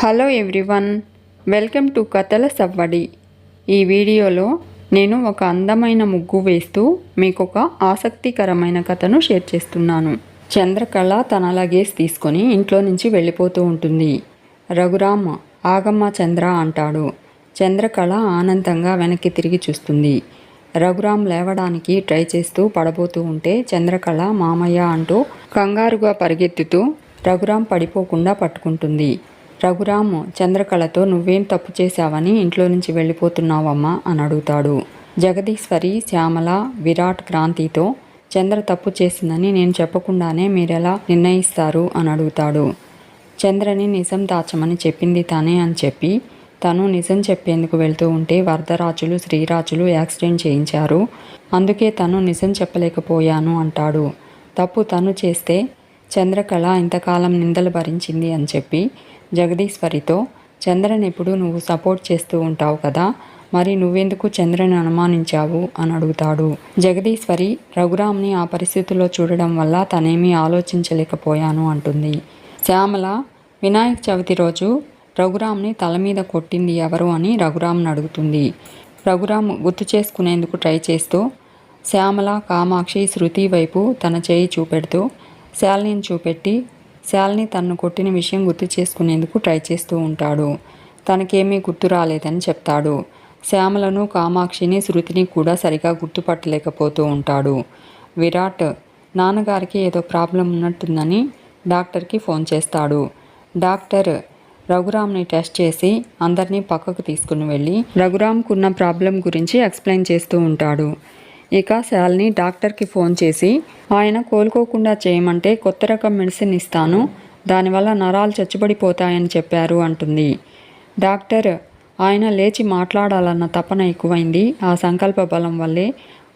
Hello everyone, welcome to కథల సవ్వడి. ఈ వీడియోలో నేను ఒక అందమైన ముగ్గు వేస్తూ మీకు ఒక ఆసక్తికరమైన కథను షేర్ చేస్తున్నాను. చంద్రకళ తన లగేజ్ తీసుకొని ఇంట్లో నుంచి వెళ్ళిపోతూ ఉంటుంది. రఘురామ్ ఆగమ్మ చంద్ర అంటాడు. చంద్రకళ ఆనందంగా వెనక్కి తిరిగి చూస్తుంది. రఘురామ్ లేవడానికి ట్రై చేస్తూ పడబోతూ ఉంటే చంద్రకళ మామయ్య అంటూ కంగారుగా పరిగెత్తుతూ రఘురామ్ పడిపోకుండా పట్టుకుంటుంది. రఘురామ్ చంద్రకళతో నువ్వేం తప్పు చేశావని ఇంట్లో నుంచి వెళ్ళిపోతున్నావమ్మా అని అడుగుతాడు. జగదీశ్వరి, శ్యామల, విరాట్, క్రాంతితో చంద్ర తప్పు చేసిందని నేను చెప్పకుండానే మీరెలా నిర్ణయిస్తారు అని అడుగుతాడు. చంద్రని నిజం దాచమని చెప్పింది తానే అని చెప్పి తను నిజం చెప్పేందుకు వెళ్తూ ఉంటే వరదరాజులు, శ్రీరాజులు యాక్సిడెంట్ చేయించారు, అందుకే తను నిజం చెప్పలేకపోయాను అంటాడు. తప్పు తను చేస్తే చంద్రకళ ఇంతకాలం నిందలు భరించింది అని చెప్పి జగదీశ్వరితో చంద్రని ఎప్పుడు నువ్వు సపోర్ట్ చేస్తూ ఉంటావు కదా, మరి నువ్వెందుకు చంద్రని అనుమానించావు అని అడుగుతాడు. జగదీశ్వరి రఘురామ్ని ఆ పరిస్థితుల్లో చూడడం వల్ల తనేమీ ఆలోచించలేకపోయాను అంటుంది. శ్యామల వినాయక చవితి రోజు రఘురామ్ని తల మీద కొట్టింది ఎవరు అని రఘురామ్ని అడుగుతుంది. రఘురామ్ గుర్తు చేసుకునేందుకు ట్రై చేస్తూ శ్యామల, కామాక్షి, శృతి వైపు తన చేయి చూపెడుతూ శాలిని చూపెట్టి శాలిని తనను కొట్టిన విషయం గుర్తు చేసుకునేందుకు ట్రై చేస్తూ ఉంటాడు. తనకేమీ గుర్తు రాలేదని చెప్తాడు. శ్యామలను, కామాక్షిని, శృతిని కూడా సరిగా గుర్తుపట్టలేకపోతూ ఉంటాడు. విరాట్ నాన్నగారికి ఏదో ప్రాబ్లం ఉన్నట్టుందని డాక్టర్కి ఫోన్ చేస్తాడు. డాక్టర్ రఘురామ్ని టెస్ట్ చేసి అందరినీ పక్కకు తీసుకుని వెళ్ళి రఘురామ్కున్న ప్రాబ్లం గురించి ఎక్స్ప్లెయిన్ చేస్తూ ఉంటాడు. ఇక శాలిని డాక్టర్కి ఫోన్ చేసి ఆయన కోలుకోకుండా చేయమంటే కొత్త రకం మెడిసిన్ ఇస్తాను, దానివల్ల నరాలు చచ్చుబడిపోతాయని చెప్పారు అంటుంది. డాక్టర్ ఆయన లేచి మాట్లాడాలన్న తపన ఎక్కువైంది, ఆ సంకల్ప బలం వల్లే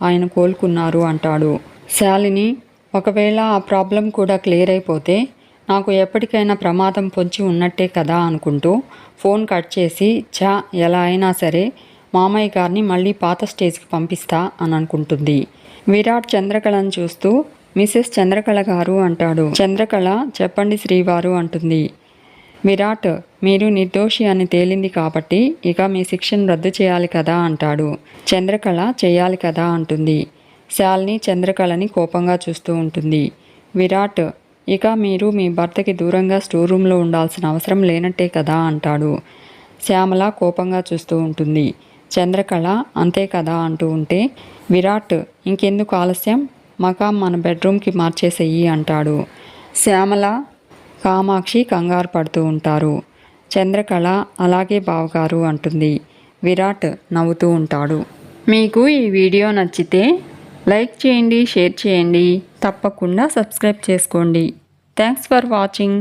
ఆయన కోలుకున్నారు అంటాడు. శాలిని ఒకవేళ ఆ ప్రాబ్లం కూడా క్లియర్ అయిపోతే నాకు ఎప్పటికైనా ప్రమాదం పొంచి ఉన్నట్టే కదా అనుకుంటూ ఫోన్ కట్ చేసి ఎలా అయినా సరే మామయ్య గారిని మళ్ళీ పాత స్టేజ్కి పంపిస్తా అని అనుకుంటుంది. విరాట్ చంద్రకళను చూస్తూ మిసెస్ చంద్రకళ గారు అంటాడు. చంద్రకళ చెప్పండి శ్రీవారు అంటుంది. విరాట్ మీరు నిర్దోషి అని తేలింది కాబట్టి ఇక మీ శిక్షను రద్దు చేయాలి కదా అంటాడు. చంద్రకళ చేయాలి కదా అంటుంది. శాలిని చంద్రకళని కోపంగా చూస్తూ ఉంటుంది. విరాట్ ఇక మీరు మీ భర్తకి దూరంగా స్టోర్ రూమ్లో ఉండాల్సిన అవసరం లేనట్టే కదా అంటాడు. శ్యామల కోపంగా చూస్తూ ఉంటుంది. చంద్రకళ అంతే కదా అంటూ ఉంటే విరాట్ ఇంకెందుకు ఆలస్యం, మకాం మన బెడ్రూమ్కి మార్చేసేయి అంటాడు. శ్యామల, కామాక్షి కంగారు పడుతూ ఉంటారు. చంద్రకళ అలాగే బావగారు అంటుంది. విరాట్ నవ్వుతూ ఉంటాడు. మీకు ఈ వీడియో నచ్చితే లైక్ చేయండి, షేర్ చేయండి, తప్పకుండా సబ్స్క్రైబ్ చేసుకోండి. Thanks for watching.